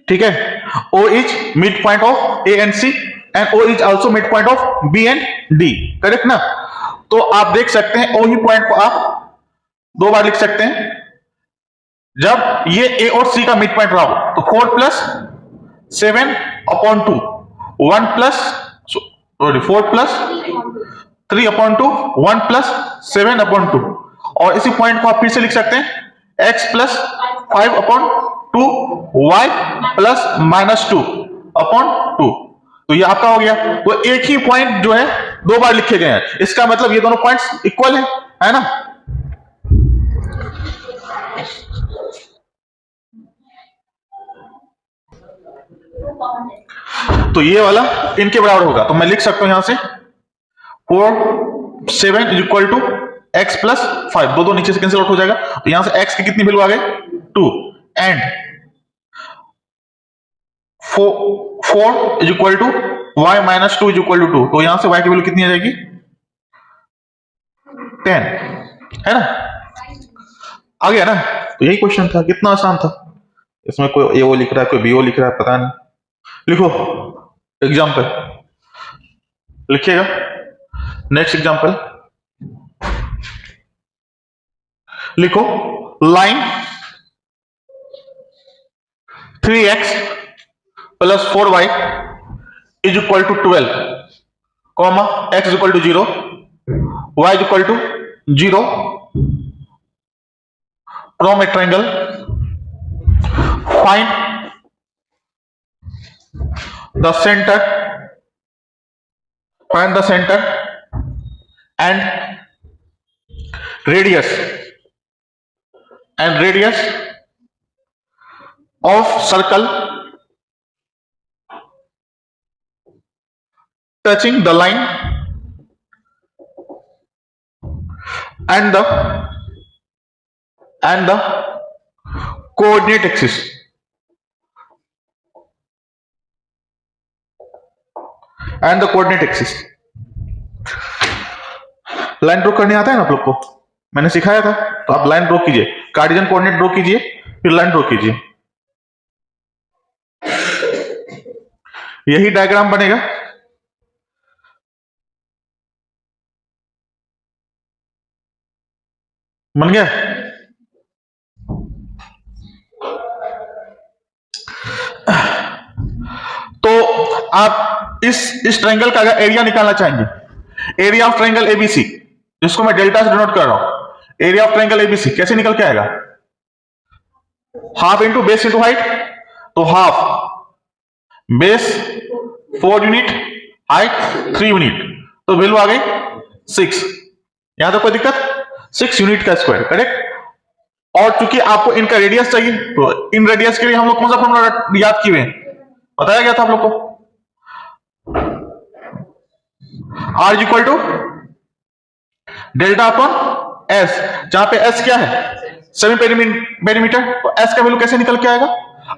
ठीक है, O is mid point of A and C and O is also mid point of B and D, correct ना। तो आप देख सकते हैं O ही पॉइंट को आप दो बार लिख सकते हैं। जब ये A और C का मिड पॉइंट रहा हो तो 4 plus 7/2, 1 plus sorry 4 plus 3/2, 1 plus 7/2, और इसी पॉइंट को आप फिर से लिख सकते हैं x प्लस 5/2, y प्लस -2/2। तो ये आपका हो गया। तो एक ही पॉइंट जो है दो बार लिखे गए हैं, इसका मतलब ये दोनों पॉइंट्स इक्वल है ना। तो ये वाला इनके बराबर होगा, तो मैं लिख सकता हूं यहां से 4 7 is equal to x plus 5, दो नीचे से कैंसिल आउट हो जाएगा। तो यहां से x की कितनी वैल्यू आ गई 2 and 4 is equal to y minus 2 is equal to 2। तो यहां से y की वैल्यू कितनी आ जाएगी 10, है ना। आ गया ना। तो यही क्वेश्चन था, कितना आसान था। इसमें कोई ए लिख रहा है, कोई बी लिख रहा है, पता नहीं। लिखो एग्जाम्पल, लिखिएगा। नेक्स्ट एग्जाम्पल लिखो, line 3x plus 4y is equal to 12, comma x is equal to 0, y is equal to 0 from a triangle, find the center and radius of circle touching the line and the coordinate axis. And the coordinate axis. Line draw करने आता है ना आप लोग को, मैंने सिखाया था। तो आप लाइन ड्रॉ कीजिए, कार्टेशियन कोऑर्डिनेट ड्रॉ कीजिए, फिर लाइन ड्रॉ कीजिए, यही डायग्राम बनेगा। बन गया। तो आप इस ट्रायंगल का अगर एरिया निकालना चाहेंगे, एरिया ऑफ ट्रायंगल एबीसी, जिसको मैं डेल्टा से डिनोट कर रहा हूं, एरिया ऑफ ट्रायंगल एबीसी कैसे निकल के आएगा, half into base into height. तो half base 4 unit, height 3 unit, तो वैल्यू आ गई 6। यहां तो कोई दिक्कत, 6 यूनिट का स्क्वायर, करेक्ट। और चूंकि आपको इनका रेडियस चाहिए, तो इन रेडियस के लिए हम लोग कौन सा फॉर्मूला याद किए हैं, बताया गया था आप लोग को, R is equal to delta upon S, जहां पे S क्या है 7 पेरीमीटर। तो S का वैल्यू कैसे निकल के आएगा,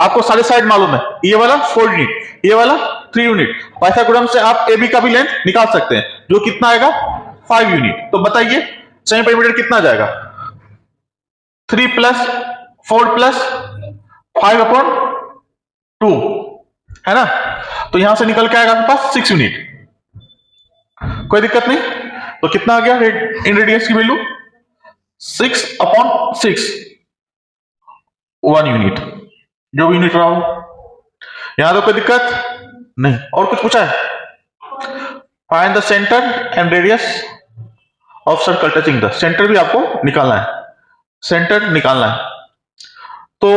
आपको सारे साइड मालूम है, ये वाला 4 यूनिट, ये वाला 3 यूनिट। पाइथागोरम से आप AB का भी लेंथ निकाल सकते हैं, जो कितना आएगा 5 यूनिट। तो बताइए 7 पेरीमीटर कितना जाएगा, 3 प्लस 4 प्लस 5/2, है ना। तो यहां से निकल के आएगा आपके पास 6 यूनिट, कोई दिक्कत नहीं। तो कितना आ गया इन रेडियस की वैल्यू 6/6, 1 यूनिट, जो भी यूनिट रहा हो। यहां तो कोई दिक्कत नहीं। और कुछ पूछा है, find the centre and radius of circle touching the, centre भी आपको निकालना है, सेंटर निकालना है। तो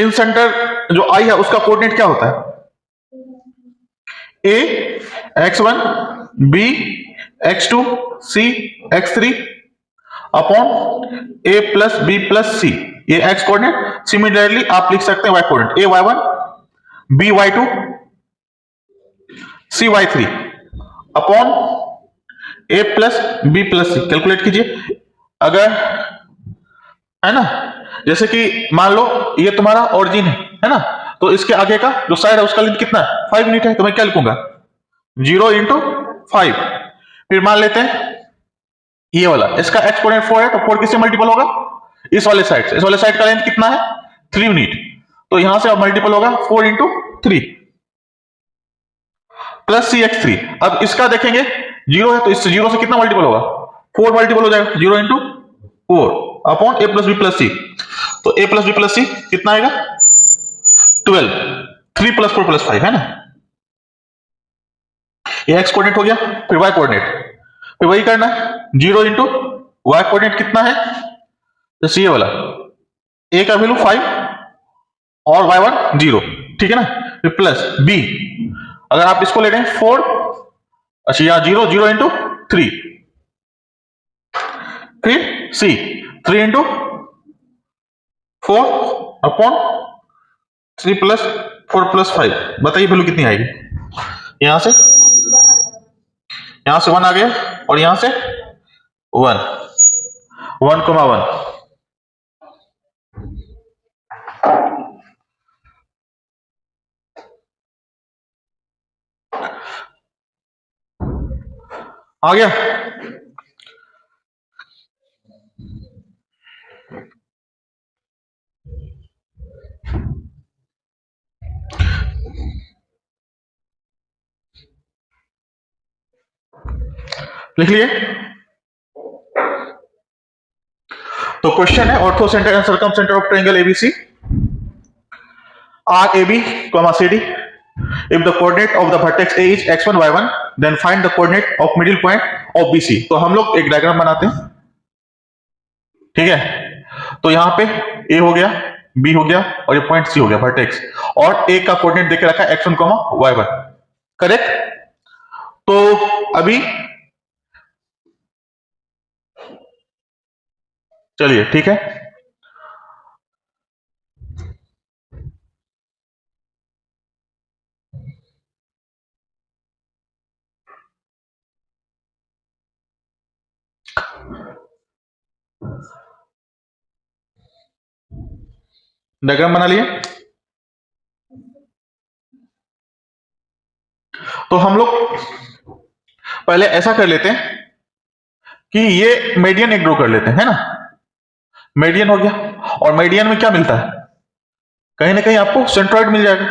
इन सेंटर जो आई है उसका कोऑर्डिनेट क्या होता है, ए x1, b x2, c x3 upon a plus b plus c, ये x कोऑर्डिनेट। सिमिलरली आप लिख सकते हैं y coordinate, a y1, b y2, c y3 upon a plus b plus c। Calculate कीजिए, अगर है ना, जैसे कि मान लो ये तुम्हारा ओरिजिन है ना, तो इसके आगे का जो साइड है उसका लेंथ कितना है, 5 यूनिट है, तो मैं क्या लिखूंगा 0 इंटू 5। फिर मान लेते हैं ये वाला, इसका एक्सपोनेंट 4 है, तो 4 किससे मल्टीपल होगा, इस वाले साइड से। इस वाले साइड का लेंथ कितना है 3 यूनिट, तो यहां से अब मल्टीपल होगा 4 इंटू 3 प्लस CX3। अब इसका देखेंगे 0 है, तो इस 0 से कितना मल्टीपल होगा 4 मल्टीपल हो जाएगा, 0 into 4 upon A plus B plus C। तो A plus B plus C कितना आएगा 12, 3 प्लस 4 प्लस 5 है ना। ये एक्स कोऑर्डिनेट हो गया। फिर वाई कोऑर्डिनेट, फिर वही करना है 0 इंटू वाई कोऑर्डिनेट कितना है, जैसे ये वाला ए का वैल्यू 5 और y1 0, ठीक है ना। फिर प्लस बी, अगर आप इसको ले रहे हैं 4, अच्छा यहाँ 0 0 इंटू 3, फिर सी 3 इंटू 4 अपॉन 3 प्लस 4 प्लस 5। बताइए वैल्यू कितनी आएगी, यहां से 1 आ गया और यहां से 1 1,1। आ गया। लिख लिए। तो क्वेश्चन है orthocentre and circumcentre of triangle ABC are AB, CD. If the coordinate of the vertex A is x1 y1, then find the coordinate of middle point of BC। तो हम लोग एक diagram बनाते हैं, ठीक है। तो यहां पे A हो गया, B हो गया और ये पॉइंट C हो गया वर्टेक्स, और A का कोऑर्डिनेट देके रखा है x1, y1, करेक्ट। तो अभी चलिए ठीक है, डायग्राम बना लिए। तो हम लोग पहले ऐसा कर लेते हैं कि ये मीडियन एक ड्रॉ कर लेते हैं, है ना। मीडियन हो गया, और मीडियन में क्या मिलता है, कहीं ना कहीं आपको सेंट्रॉइड मिल जाएगा,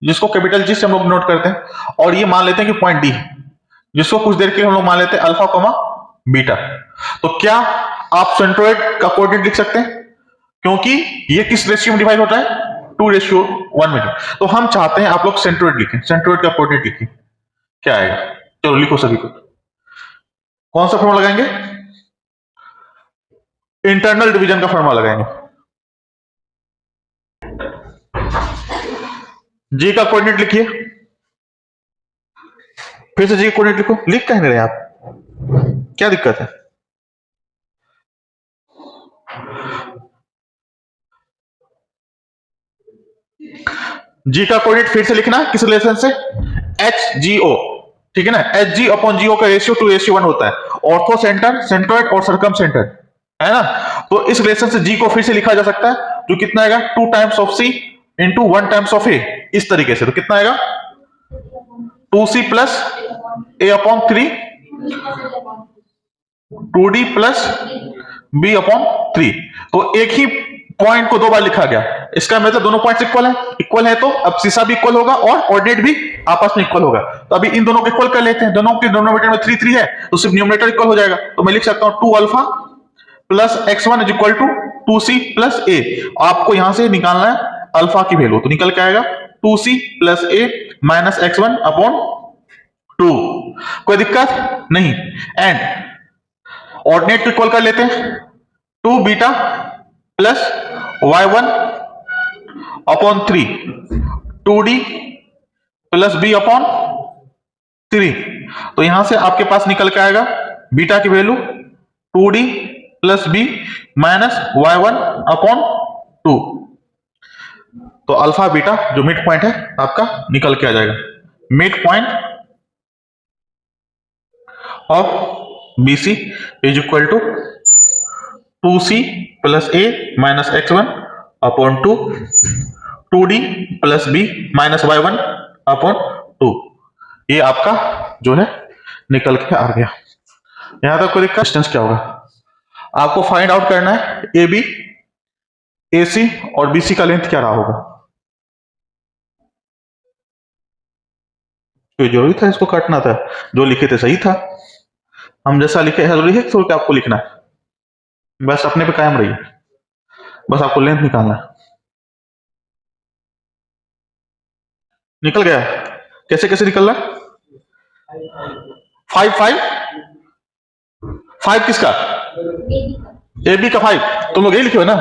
जिसको कैपिटल जी से हम लोग नोट करते हैं। और ये मान लेते हैं कि पॉइंट डी, जिसको कुछ देर के लिए हम लोग मान लेते हैं अल्फा कॉमा बीटा। तो क्या आप सेंट्रॉइड का कोऑर्डिनेट लिख सकते हैं, क्योंकि ये किस रेशियो में डिवाइड होता है 2:1 में। तो हम चाहते हैं आप लोग सेंट्रॉइड लिखें, सेंट्रॉइड का कोऑर्डिनेट लिखें, क्या आएगा। चलो लिखो सभी को। कौन सा फॉर्मूला लगाएंगे, इंटरनल डिवीजन का फॉर्मूला लगाएंगे। जी का कोऑर्डिनेट लिखिए, फिर से जी का कोऑर्डिनेट लिखो। लिख कह नहीं रहे आप, क्या दिक्कत है। जी का कोऑर्डिनेट फिर से लिखना किस रिलेशन से, HGO, ठीक है ना। HG अपॉन GO का रेशियो 2:1 होता है, ऑर्थो सेंटर, सेंट्रॉइड और सर्कम सेंटर, है ना। तो इस रिलेशन से जी को फिर से लिखा जा सकता है, जो कितना आएगा 2 times of C into 1 times of A, इस तरीके से। तो कितना आएगा 2C plus A upon 3, 2D plus B upon 3। तो एक ही पॉइंट को दो बार लिखा गया, इसका मतलब दोनों पॉइंट्स इक्वल है तो अब सीसा भी इक्वल होगा और कोऑर्डिनेट भी आपस में इक्वल होगा। तो अभी इन दोनों को इक्वल कर लेते हैं, दोनों के डिनोमिनेटर में 3 3 है, तो सिर्फ न्यूमरेटर इक्वल हो जाएगा। तो मैं लिख सकता हूं 2 alpha plus x1 is equal to 2C plus A। आपको यहां से निकालना है अल्फा की वैल्यू, तो निकल के आएगा 2C plus A minus x1 upon 2। कोई दिक्कत नहीं। एंड ऑर्डिनेट को इक्वल कर लेते हैं, 2 beta plus y1 upon 3, 2D plus B upon 3। तो यहां से आपके पास निकल के आएगा बीटा की value 2D plus B minus y1 upon 2। तो अल्फा बीटा जो मिड पॉइंट है आपका निकल के आ जाएगा, mid point of BC is equal to 2C plus A minus x1 upon 2, 2d plus B minus y1 upon 2। ये आपका जो है निकल के आ गया। यहां तक कोई दिक्कत? डिस्टेंस क्या होगा आपको फाइंड आउट करना है, ए बी ए सी और बी सी का लेंथ क्या रहा होगा। कोई जरूरी था इसको काटना था? जो लिखे थे सही था, हम जैसा लिखे हैं जरूरी है तो क्या आपको लिखना है? बस अपने पे कायम रहिए, बस आपको लेंथ निकालना है। निकल गया? कैसे कैसे निकल रहा? 5 5 5 किसका? ए बी का 5। तुम लोग यही लिखे हो ना,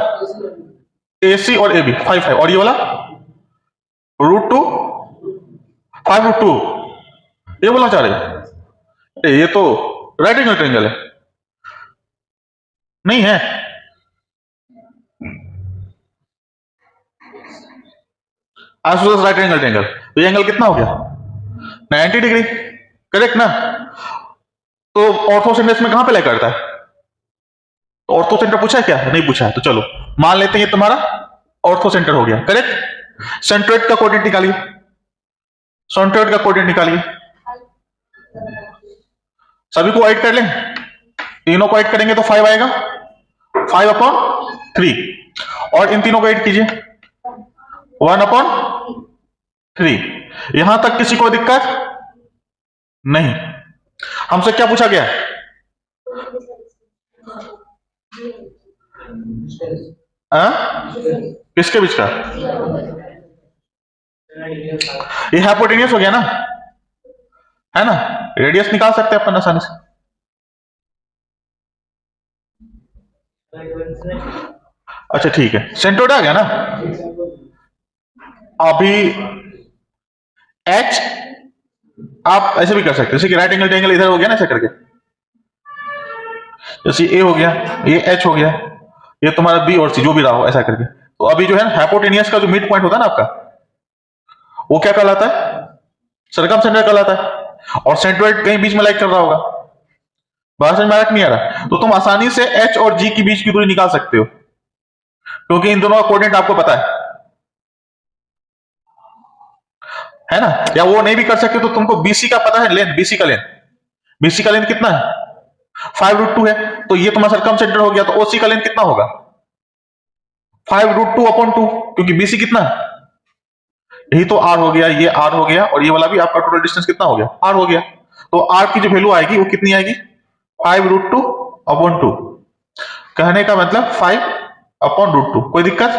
ए सी और ए बी 5 5। और ये वाला √2 5√2, ये बोलना चाह रहे? ये तो राइट एंगल ट्रायंगल है, नहीं है? आइसोसेलेस राइट एंगल ट्रायंगल, तो ये एंगल कितना हो गया? 90 डिग्री, करेक्ट ना? तो ऑर्थो सेंटर इसमें कहां पे लाई करता है? तो ऑर्थो सेंटर पूछा है क्या? नहीं पूछा है। तो चलो मान लेते हैं ये तुम्हारा ऑर्थो सेंटर हो गया, करेक्ट। सेंट्रोइड का कोऑर्डिनेट निकालिए, सेंट्रोइड का कोऑर्डिनेट निकालिए। सभी को ऐड कर लें, तीनों को ऐड करेंगे तो 5 आएगा, 5/3। और इन तीनों को ऐड कीजिए, 1/3। यहां तक किसी को दिक्कत नहीं? हमसे क्या पूछा गया? किसके बीच का? ये हाइपोटेनियस हो गया ना, है ना? रेडियस निकाल सकते हैं अपन आसानी से। अच्छा ठीक है, सेंट्रोइड आ गया ना। अभी एच आप ऐसे भी कर सकते हैं, जैसे कि राइट एंगल ट्रायंगल इधर हो गया ना ऐसे करके, जैसे ए हो गया, ये एच हो गया, ये तुम्हारा बी और सी जो भी रहा हो ऐसा करके। तो अभी जो है हाइपोटेनियस का जो मिड पॉइंट होता है ना आपका, वो क्या कहलाता है? सरकम सेंटर कहलाता है। और सेंट्रोइड कहीं बीच में लाइक कर रहा होगा। बात समझ में नहीं आ रहा? तो तुम आसानी से एच और जी के बीच की दूरी निकाल सकते हो, क्योंकि इन दोनों का कोऑर्डिनेट आपको पता है ना? या वो नहीं भी कर सकते तो तुमको बीसी का पता है, लेंथ, बीसी का लेंथ, बीसी का लेंथ कितना है? 5√2 है। तो ये तुम्हारा सरकम सेंटर हो गया, तो ओसी का लेंथ कितना होगा? 5√2/2, क्योंकि बीसी कितना है? यही तो आर हो गया, ये आर हो गया, और ये वाला भी आपका टोटल डिस्टेंस कितना हो गया? आर हो गया। तो आर की जो वैल्यू आएगी वो कितनी आएगी? 5√2/2। कहने का मतलब 5/√2। कोई दिक्कत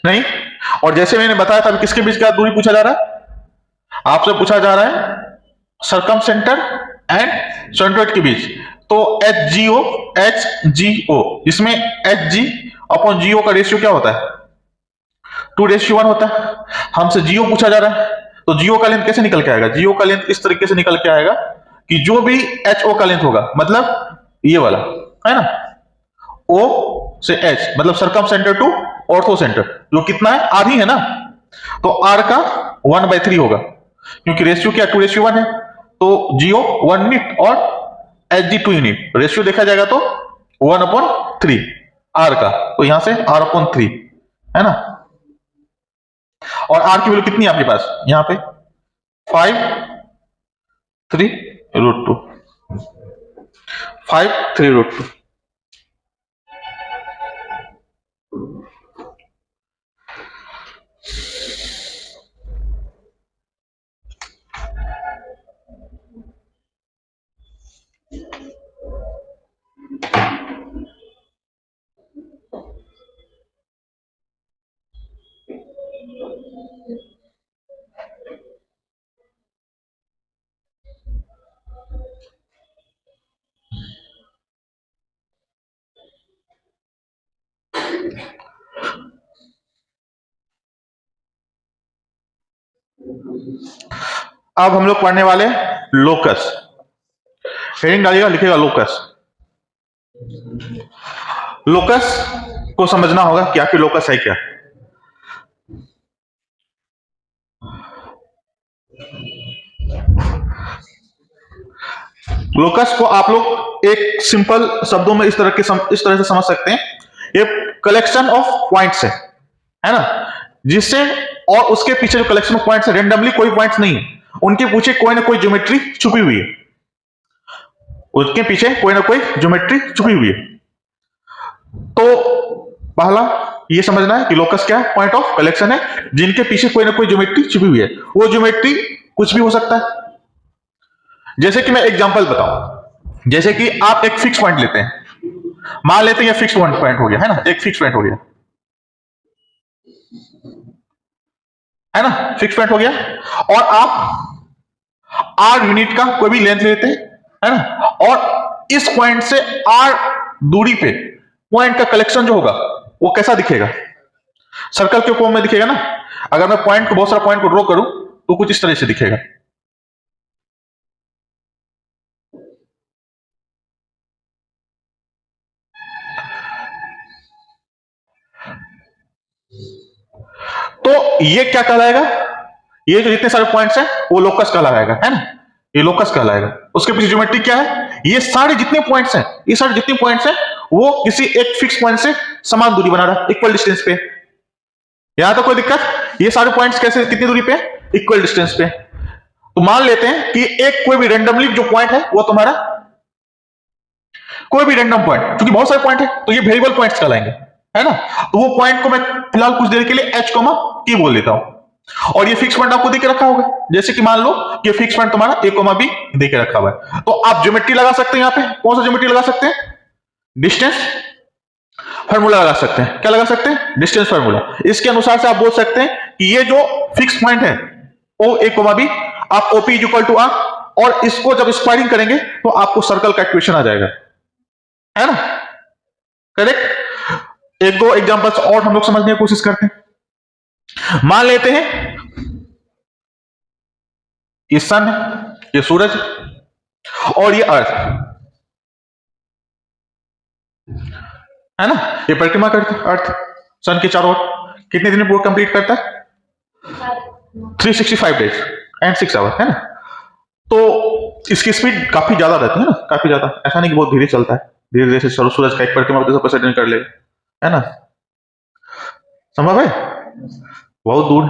नहीं? और जैसे मैंने बताया था, किसके बीच का दूरी पूछा जा रहा है? आपसे पूछा जा रहा है सरकम सेंटर एंड सेंट्रोइड के बीच। तो एच जी ओ, इसमें एच जी अपॉन जीओ का रेशियो क्या होता है? 2:1 होता है। हमसे जीओ पूछा जा रहा है, तो जीओ का लेंथ कैसे निकल के आएगा? जीओ का लेंथ इस तरीके से निकल के आएगा कि जो भी एच ओ का लेंथ होगा, मतलब ये वाला है ना, ओ से एच, मतलब सरकम सेंटर टू ऑर्थो सेंटर, जो कितना है? आर ही है ना। तो आर का 1/3 होगा, क्योंकि रेशियो क्या 2:1 है। तो जीओ 1 यूनिट और एच जी 2 यूनिट, रेशियो देखा जाएगा तो 1/3 आर का। तो यहां से r/3 है ना। और आर की वैल्यू कितनी है आपके पास? यहां पे 5/3√2, 5/3√2। अब हम लोग पढ़ने वाले लोकस। हेडिंग डालिएगा, लिखेगा लोकस। लोकस को समझना होगा कि आखिर लोकस है क्या। लोकस को आप लोग एक सिंपल शब्दों में इस तरह से समझ सकते हैं, ये कलेक्शन ऑफ पॉइंट्स है ना। जिससे और उसके पीछे जो कलेक्शन ऑफ पॉइंट्स है, रेंडमली कोई पॉइंट्स नहीं है, उनके पीछे कोई ना कोई ज्योमेट्री छुपी हुई है, उसके पीछे कोई ना कोई ज्योमेट्री छुपी हुई है। तो पहला ये समझना है कि लोकस क्या है, पॉइंट ऑफ कलेक्शन है जिनके पीछे कोई ना कोई ज्योमेट्री छुपी हुई है। वो ज्योमेट्री कुछ भी हो सकता है। जैसे कि मैं एग्जांपल बताऊं, जैसे कि आप एक फिक्स पॉइंट लेते हैं, मान लेते हैं ये फिक्स पॉइंट हो गया है ना, एक फिक्स पॉइंट हो गया है ना, फिक्स पॉइंट हो गया, और आप आर यूनिट का कोई भी लेंथ लेते हैं है ना, और इस पॉइंट से आर दूरी पे पॉइंट का कलेक्शन जो होगा वो कैसा दिखेगा, सर्कल के फॉर्म में दिखेगा ना। अगर मैं पॉइंट को, बहुत सारा पॉइंट को ड्रॉ करूं तो कुछ इस तरह से दिखेगा। तो ये क्या कहलाएगा, ये जो जितने सारे पॉइंट्स हैं वो लोकस कहलाएगा है ना, ये लोकस कहलाएगा। उसके पीछे ज्योमेट्री क्या है, ये सारे जितने पॉइंट्स हैं, ये सारे जितने पॉइंट्स हैं वो किसी एक फिक्स पॉइंट से समान दूरी बना रहा है, इक्वल डिस्टेंस पे। यहां तो कोई दिक्कत, ये सारे पॉइंट्स कैसे, कितनी दूरी पे, इक्वल डिस्टेंस पे। तो मान लेते हैं कि एक कोई भी रेंडमली जो पॉइंट है वो तुम्हारा कोई भी रैंडम पॉइंट, क्योंकि बहुत सारे पॉइंट है तो ये वेरिएबल पॉइंट्स कहलाएंगे है ना। तो वो पॉइंट को मैं फिलहाल कुछ देर के लिए h की बोल लेता हूं, और ये फिक्स पॉइंट आपको देके रखा होगा। जैसे कि मान लो कि फिक्स पॉइंट तुम्हारा a, b देके रखा हुआ है, तो आप ज्योमेट्री लगा सकते हैं। यहां पे कौन सा ज्योमेट्री लगा सकते हैं, डिस्टेंस फार्मूला लगा सकते हैं। क्या लगा सकते हैं, डिस्टेंस फार्मूला। इसके अनुसार से आप बोल सकते हैं कि ये जो फिक्स पॉइंट है o, a, b, आप OP = r, और इसको जब स्क्वायरिंग करेंगे तो आपको सर्कल का इक्वेशन आ जाएगा, है ना, करेक्ट। एक दो एग्जांपल्स और हम लोग समझने की कोशिश करते हैं। मान लेते हैं ये सन है, ये सूरज और ये अर्थ है ना, ये परिक्रमा करता है अर्थ सन के चारों ओर। कितने दिन में पूरा कंप्लीट करता है, 365 डेज एंड 6 आवर है ना। तो इसकी स्पीड काफी ज्यादा रहती है ना, काफी ज्यादा, ऐसा नहीं कि बहुत धीरे चलता है, धीरे धीरे से सूरज का एक परिक्रमा 250 कर लेगा है ना, संभव है। बहुत दूर,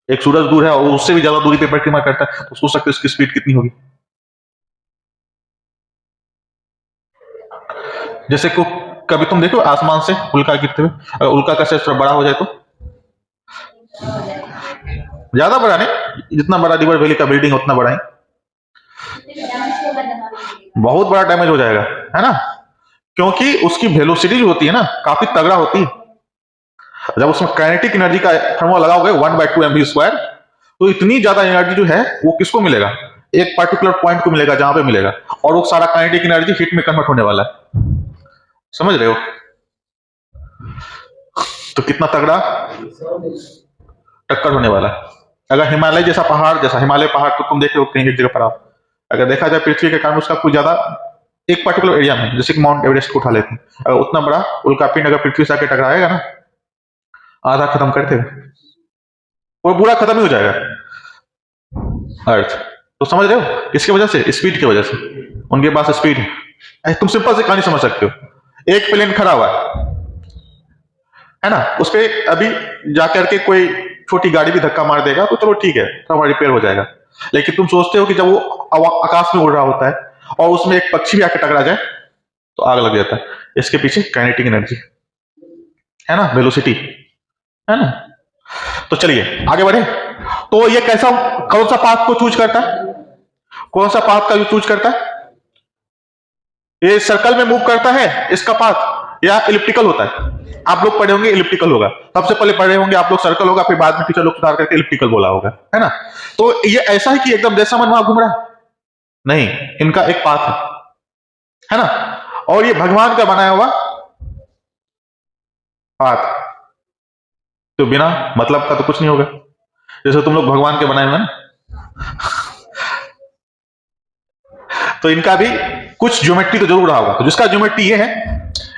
एक सूरज दूर है और उससे भी ज्यादा दूरी पे परिक्रमा करता है, तो सोच सकते हो इसकी स्पीड कितनी होगी। जैसे को कभी तुम देखो आसमान से उल्का गिरते हुए, अगर उल्का का शेप थोड़ा बड़ा हो जाए तो, ज्यादा बड़ा नहीं, जितना बड़ा रिवर वैली का बिल्डिंग उतना बड़ा ही, बहुत बड़ा डैमेज हो जाएगा है ना, क्योंकि उसकी वेलोसिटी जो होती है ना काफी तगड़ा होती है। जब उसमें काइनेटिक एनर्जी का फॉर्मूला लगाओगे 1/2 mv², तो इतनी ज्यादा एनर्जी जो है वो किसको मिलेगा, एक पर्टिकुलर पॉइंट को मिलेगा जहां पे मिलेगा, और वो सारा काइनेटिक एनर्जी हीट में कन्वर्ट होने वाला है, समझ रहे हो। तो कितना तगड़ा टक्कर होने वाला है। अगर हिमालय जैसा पहाड़, जैसा हिमालय पहाड़ तो तुम देखे हो कहीं एक जगह पर, आप अगर देखा जाए पृथ्वी के कारण उसका कुछ ज्यादा एक पर्टिकुलर एरिया में, जैसे कि माउंट एवरेस्ट को उठा लेते हैं, अगर उतना बड़ा उल्कापिंड अगर पृथ्वी से आके टकराएगा ना, आधा खत्म कर देगा, वो पूरा खत्म ही हो जाएगा अर्थ। तो समझ रहे हो, किसकी वजह से, स्पीड की वजह से, उनके पास स्पीड है। तुम सिंपल से कहानी समझ सकते हो, एक प्लेन खड़ा हुआ है ना, उस पर अभी जाकर के कोई छोटी गाड़ी भी धक्का मार देगा तो चलो ठीक है, थोड़ा रिपेयर हो जाएगा। लेकिन तुम सोचते हो कि जब वो आकाश में उड़ रहा होता है और उसमें एक पक्षी भी आके टकरा जाए तो आग लग जाता है। इसके पीछे काइनेटिक एनर्जी है ना, वेलोसिटी है ना। तो चलिए आगे बढ़े। तो ये कैसा, कौन सा पाथ को चूज करता है, कौन सा पाथ का चूज करता है, ये सर्कल में मूव करता है इसका पाथ, या इलिप्टिकल होता है। आप लोग पढ़े होंगे इलिप्टिकल होगा, सबसे पहले पढ़े होंगे आप लोग सर्कल होगा, फिर बाद में टीचर लोग सुधार करके इलिप्टिकल बोला होगा है ना। तो ये ऐसा है कि एकदम जैसा मन वहां घूम रहा है, नहीं, इनका एक पाथ है ना, और ये भगवान का बनाया हुआ पाथ, तो बिना मतलब का तो कुछ नहीं होगा। जैसे तुम लोग भगवान के बनाए हुए ना, तो इनका भी कुछ ज्योमेट्री तो जरूर रहा होगा। तो जिसका ज्योमेट्री ये है,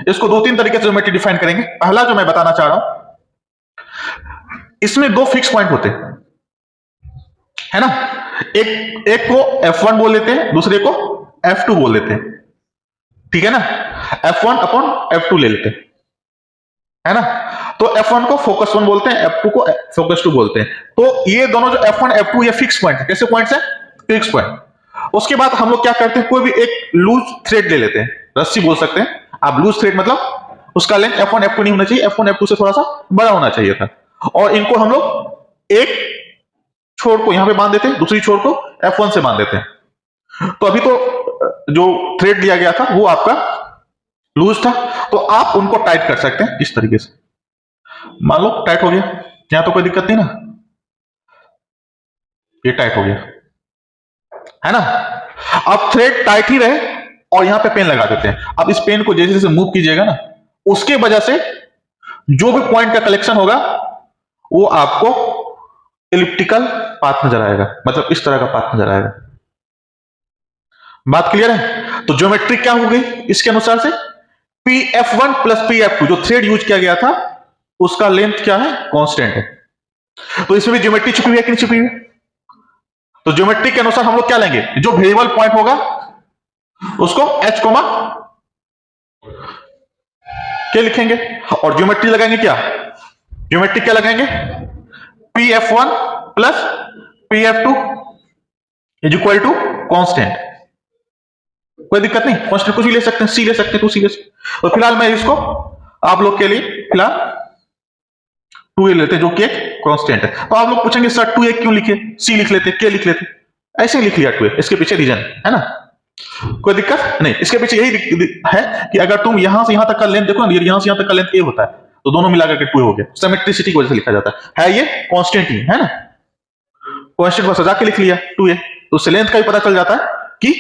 इसको 2-3 तरीके से ज्योमेट्री डिफाइन करेंगे। पहला जो मैं बताना चाह रहा हूं, इसमें 2 फिक्स पॉइंट होते हैं है ना, एक को F1 बोल लेते हैं, दूसरे को F2 बोल लेते हैं, ठीक है ना, F1/F2 ले लेते हैं है ना। तो F1 को फोकस 1 बोलते हैं, F2 को फोकस 2 बोलते हैं। तो ये दोनों जो F1 F2 ये फिक्स पॉइंट है। कैसे पॉइंट्स है? Fix point. उसके बाद हम लोग क्या करते हैं, कोई भी एक लूज थ्रेड ले लेते हैं, रस्सी बोल सकते हैं आप। लूज थ्रेड मतलब उसका लेंथ F1 F2 नहीं होना चाहिए, F1 F2 से थोड़ा सा बड़ा होना चाहिए था। और इनको हम लोग एक छोर को यहां पे बांध देते हैं, दूसरी छोर को F1 से बांध देते हैं। तो अभी तो जो थ्रेड लिया गया था वो आपका लूज था, तो आप उनको टाइट कर सकते हैं इस तरीके से। मान लो टाइट हो गया, यहां तो कोई दिक्कत नहीं ना, ये टाइट हो गया है ना। अब थ्रेड टाइट ही रहे और यहां पे पेन लगा देते हैं। अब इस पेन को जैसे जैसे मूव कीजिएगा ना, उसके वजह से जो भी पॉइंट का कलेक्शन होगा वो आपको एलिप्टिकल पाथ नजर आएगा, मतलब इस तरह का पाथ नजर आएगा। बात क्लियर है? तो ज्योमेट्री क्या हो गई इसके अनुसार से? PF1 प्लस PF2 जो थ्रेड यूज किया गया था उसका लेंथ क्या है? कांस्टेंट है। तो इसमें भी ज्योमेट्री छुपी हुई है कि नहीं छुपी हुई? तो ज्योमेट्री के अनुसार हम लोग क्या लेंगे, जो वेरिएबल पॉइंट होगा उसको H कोमा क्या लिखेंगे, और ज्योमेट्री लगाएंगे क्या? ज्योमेट्री क्या लगाएंगे? PF1 plus PF2 is equal to constant. कोई दिक्कत नहीं, कांस्टेंट कुछ भी ले सकते हैं, सी ले सकते हैं, 2C ले सकते हैं। तो फिलहाल मैं इसको आप लोग के लिए फिलहाल 2A लेते हैं जो कि एक कांस्टेंट है। तो आप लोग पूछेंगे सर 2A क्यों लिखे, सी लिख लेते, के लिख लेते? ऐसे ही लिख लिया 2A, इसके पीछे रीजन है ना, कोई दिक्कत नहीं। इसके पीछे यही है कि अगर तुम यहां से यहां तक का लेंथ देखो ना, यहां से यहां तक का लेंथ A होता है, तो दोनों मिलाकर के 2A हो गया। सिमेट्रिसिटी की वजह से लिखा जाता है ये कांस्टेंट ही है ना, कांस्टेंट को सजा के लिख लिया 2A, तो उससे लेंथ का भी पता चल जाता है कि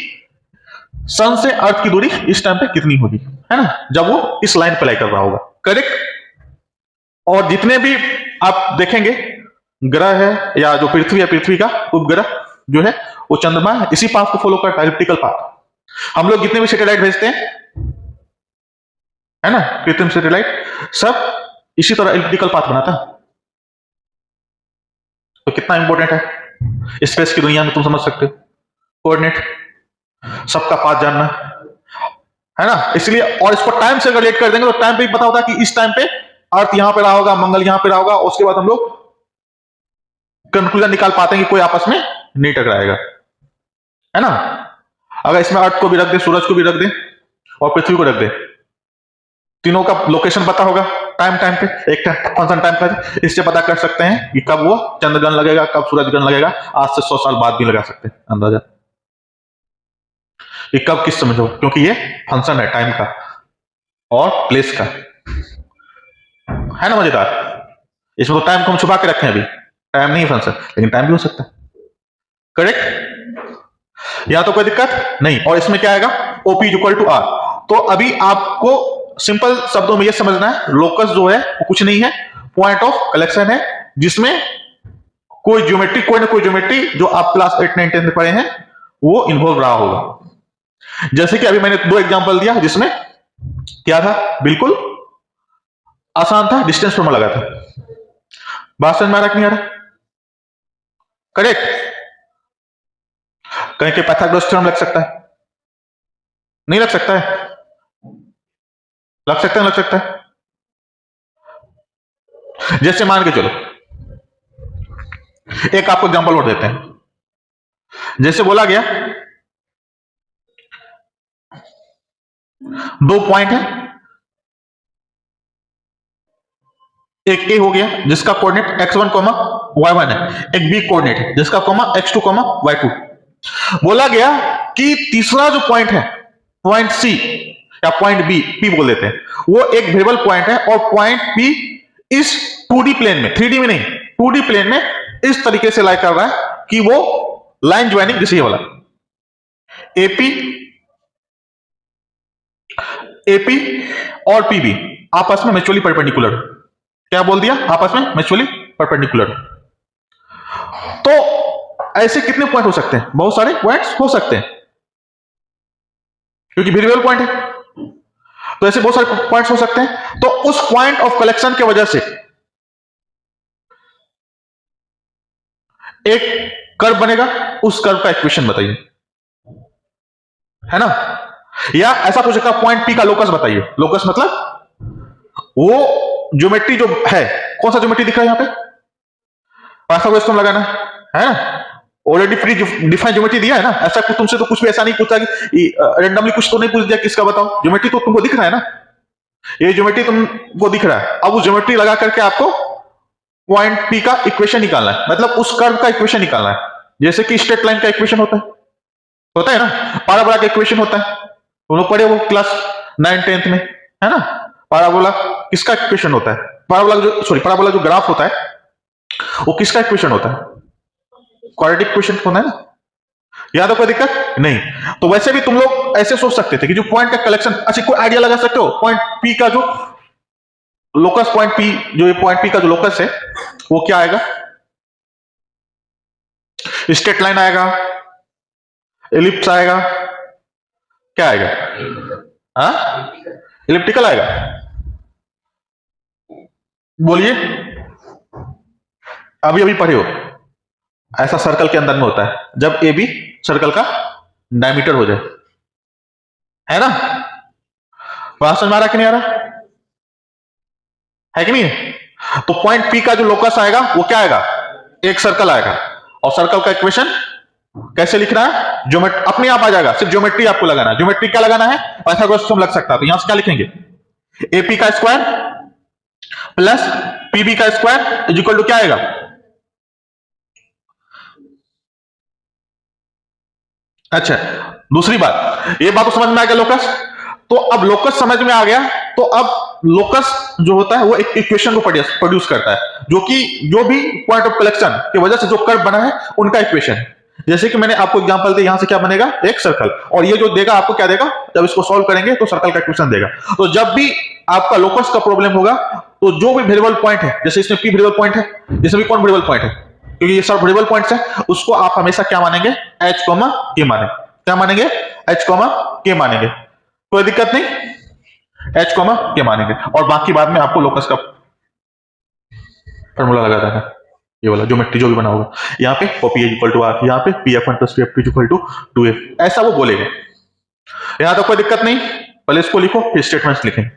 सन से अर्थ की दूरी इस टाइम पे कितनी होगी, है ना, जब वो इस लाइन पे लाई कर रहा होगा। करेक्ट? और जितने भी आप देखेंगे ग्रह है या जो पृथ्वी है, पृथ्वी का उपग्रह जो है वो चंद्रमा है, इसी पाथ को फॉलो करता है, एलिप्टिकल पाथ। हम लोग जितने भी सैटेलाइट भेजते हैं है ना, कृत्रिम सैटेलाइट, सब इसी तरह एलिप्टिकल पाथ बनाता है। तो कितना इंपॉर्टेंट है स्पेस की दुनिया में, तुम समझ सकते हो। कोऑर्डिनेट सबका पाथ जानना है ना, इसलिए। और इसको टाइम से रिलेट कर देंगे तो टाइम पे ही पता होता है कि इस टाइम पे अर्थ यहां पे रहा होगा, मंगल यहां पे रहा होगा। उसके बाद हम लोग कंक्लूजन निकाल पाते हैं कि कोई आपस में नहीं टकराएगा, है ना। अगर इसमें अर्थ को भी रख दे, सूरज को भी रख दे और पृथ्वी को रख दे, तीनों का लोकेशन पता होगा टाइम पे, एक फंक्शन टाइम का, इससे पता कर सकते हैं कि कब वो चंद्रग्रहण लगेगा, कब सूरजग्रहण लगेगा। आज से 100 साल बाद भी लगा सकते हैं अंदाजा कि कब किस समय हो, क्योंकि ये फंक्शन है टाइम का और प्लेस का, है ना। मजेदार। इसमें तो टाइम को हम छुपा के रखे हैं, अभी टाइम नहीं फंक्शन, लेकिन टाइम भी हो सकता है। करेक्ट? या तो कोई दिक्कत नहीं। और इसमें क्या आएगा? OP equal to R। तो अभी आपको सिंपल शब्दों में यह समझना है, लोकस जो है वो कुछ नहीं है, पॉइंट ऑफ कलेक्शन है, जिसमें कोई ज्योमेट्री, कोई ना कोई ज्योमेट्री जो आप क्लास 8 9 10 में पढ़े हैं वो इन्वॉल्व रहा होगा। जैसे कि अभी मैंने 2 एग्जांपल दिया जिसमें क्या था, बिल्कुल आसान था, डिस्टेंस फॉर्मूला लगा था। बात समझ में आ रहा कि नहीं आ रहा? करेक्ट? कहीं के पाइथागोरस थ्योरम लग सकता है, नहीं लग सकता है? लग सकता है, लग सकता है। जैसे मान के चलो, एक आपको एग्जांपल और देते हैं। जैसे बोला गया 2 पॉइंट है, एक A हो गया जिसका कोऑर्डिनेट x1, y1 है, एक B कोऑर्डिनेट है जिसका x2, y2। बोला गया कि तीसरा जो पॉइंट है, पॉइंट C या पॉइंट B, P बोल देते हैं, वो एक वेरिएबल पॉइंट है और पॉइंट P इस 2D प्लेन में, 3D में नहीं, 2D प्लेन में इस तरीके से लाई कर रहा है कि वो लाइन ज्वाइनिंग, जैसे ये वाला AP और PB आपस में म्यूचुअली परपेंडिकुलर। क्या बोल दिया? आपस में म्यूचुअली परपेंडिकुलर। तो ऐसे कितने पॉइंट हो सकते हैं? बहुत सारे पॉइंट्स हो सकते हैं, क्योंकि वेरिएबल पॉइंट है, तो ऐसे बहुत सारे पॉइंट्स हो सकते हैं। तो उस पॉइंट ऑफ कलेक्शन की वजह से एक कर्व बनेगा, उस कर्व का इक्वेशन बताइए, है ना। या ऐसा पूछ सकता, पॉइंट P का लोकस बताइए। लोकस मतलब वो ज्योमेट्री जो है, कौन सा ज्योमेट्री दिख रहा है यहाँ पे? पाइथागोरस तुम लगाना है ना, ऑलरेडी प्री डिफाइन ज्योमेट्री दिया है ना, ऐसा कुछ तुमसे तो कुछ भी ऐसा नहीं पूछा कि रेंडमली कुछ तो नहीं पूछ दिया किसका बताओ, ज्योमेट्री तो तुमको दिख रहा है ना, ये ज्योमेट्री तुमको दिख रहा है। अब उस ज्योमेट्री लगा करके आपको पॉइंट पी का इक्वेशन निकालना है, मतलब उस कर्व का इक्वेशन निकालना है, जैसे कि स्ट्रेट लाइन का इक्वेशन होता है ना, पैराबोला का इक्वेशन होता है, तुम लोग पढ़े वो क्लास 9th-10th में, है ना। पैराबोला किसका इक्वेशन होता है? पैराबोला जो ग्राफ होता है वो किसका इक्वेशन होता है? क्वाड्रेटिक इक्वेशन होता है ना। यहां तो कोई दिक्कत नहीं। तो वैसे भी तुम लोग ऐसे सोच सकते थे कि जो पॉइंट का कलेक्शन, अच्छा कोई आइडिया लगा सकते हो पॉइंट पी का जो लोकस, पॉइंट पी जो ये पॉइंट पी का जो लोकस है वो क्या आएगा? स्ट्रेट लाइन आएगा, एलिप्स आएगा, क्या आएगा? हाँ, इलिप्टिकल आएगा। बोलिए, अभी अभी पढ़े हो, ऐसा सर्कल के अंदर में होता है जब ए बी सर्कल का डायमीटर हो जाए, है ना। बात समझ में आ रहा कि नहीं आ रहा है कि नहीं है? तो पॉइंट पी का जो लोकस आएगा वो क्या आएगा? एक सर्कल आएगा, और सर्कल का इक्वेशन कैसे लिखना है? ज्योमेट्री अपने आप आ जाएगा, सिर्फ ज्योमेट्री आपको लगाना है। ज्योमेट्री क्या लगाना है? पाइथागोरस थ्योरम लग सकता है, तो यहां से क्या लिखेंगे? एपी का स्क्वायर प्लस पीबी का स्क्वायर इज इक्वल टू क्या आएगा? अच्छा, दूसरी बात, ये बात तो समझ में आ गया लोकस। तो अब लोकस समझ में आ गया, तो अब लोकस जो होता है वो एक इक्वेशन को प्रोड्यूस करता है, जो कि जो भी पॉइंट ऑफ कलेक्शन की वजह से जो कर्व बना है उनका इक्वेशन। जैसे कि मैंने आपको एग्जांपल दिया, यहां से क्या बनेगा? एक सर्कल, और ये जो देगा आपको क्या देगा? जब इसको सॉल्व करेंगे तो सर्कल का इक्वेशन देगा। तो जब भी आपका लोकस का प्रॉब्लम होगा, तो जो भी वेरिएबल पॉइंट है, जैसे इसमें पी वेरिएबल पॉइंट है, इसमें भी कौन वेरिएबल पॉइंट है, क्योंकि ये सब वेरिएबल पॉइंट्स है, उसको आप हमेशा क्या मानेंगे? एच कॉमा के मानेंगे। क्या मानेंगे? एच कॉमा के मानेंगे, कोई दिक्कत नहीं, एच कॉमा के मानेंगे, और बाकी बाद में आपको लोकस का फॉर्मूला लगा देना, ये वाला ज्योमेट्री जो भी बना होगा, यहाँ पे P H equal to R, यहाँ पे P F one plus P F two equal to 2f, ऐसा वो बोलेगा। यहां तो कोई दिक्कत नहीं, पहले इसको लिखो फिर स्टेटमेंट्स लिखेंगे।